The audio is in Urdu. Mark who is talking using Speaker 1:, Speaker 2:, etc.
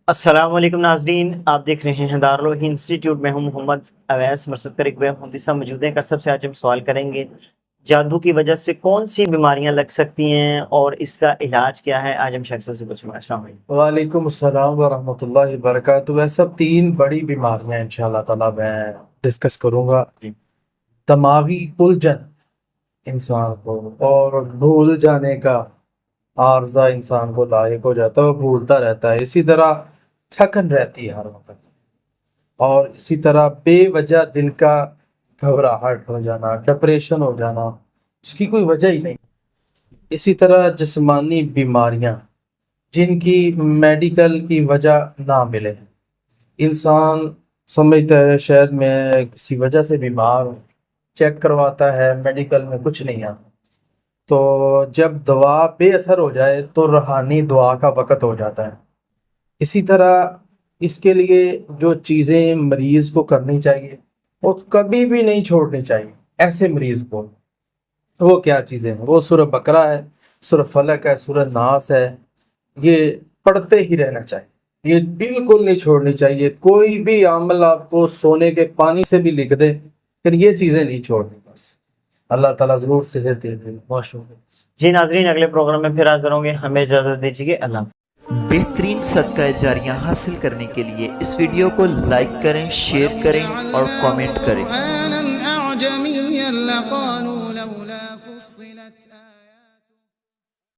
Speaker 1: السلام علیکم ناظرین، آپ دیکھ رہے ہیں دارالوحی انسٹیٹیوٹ میں ہوں محمد اویس مرصد کر اقبال محدثہ موجود ہیں۔ سب سے آج ہم سوال کریں گے جادو کی وجہ سے کون سی بیماریاں لگ سکتی ہیں اور اس کا علاج کیا ہے۔ آج ہم شخص سے پوچھیں گے۔ السلام علیکم۔
Speaker 2: وعلیکم السلام ورحمۃ اللہ وبرکاتہ۔ ویسے تین بڑی بیماریاں انشاءاللہ تعالیٰ میں ڈسکس کروں گا۔
Speaker 1: جی۔
Speaker 2: دماغی الجھن انسان کو اور بھول جانے کا عارضہ انسان کو لاحق ہو جاتا ہے، وہ بھولتا رہتا ہے۔ اسی طرح تھکن رہتی ہے ہر وقت، اور اسی طرح بے وجہ دل کا گھبراہٹ ہو جانا، ڈپریشن ہو جانا جس کی کوئی وجہ ہی نہیں۔ اسی طرح جسمانی بیماریاں جن کی میڈیکل کی وجہ نہ ملے، انسان سمجھتا ہے شاید میں کسی وجہ سے بیمار ہوں، چیک کرواتا ہے، میڈیکل میں کچھ نہیں آتا، تو جب دوا بے اثر ہو جائے تو روحانی دعا کا وقت ہو جاتا ہے۔ اسی طرح اس کے لیے جو چیزیں مریض کو کرنی چاہیے وہ کبھی بھی نہیں چھوڑنی چاہیے۔ ایسے مریض کو وہ کیا چیزیں ہیں؟ وہ سورہ بقرہ ہے، سورہ فلق ہے، سورہ ناس ہے، یہ پڑھتے ہی رہنا چاہیے، یہ بالکل نہیں چھوڑنی چاہیے۔ کوئی بھی عمل آپ کو سونے کے پانی سے بھی لکھ دے لیکن یہ چیزیں نہیں چھوڑنی۔ بس اللہ تعالیٰ ضرور صحت دے دے۔ بہت شکریہ
Speaker 1: جی ناظرین، اگلے پروگرام میں پھر حاضر ہوں گے، ہمیں اجازت دیجیے۔ اللہ حافظ۔
Speaker 3: بہترین صدقہ جاریہ حاصل کرنے کے لیے اس ویڈیو کو لائک کریں، شیئر کریں اور کامنٹ کریں۔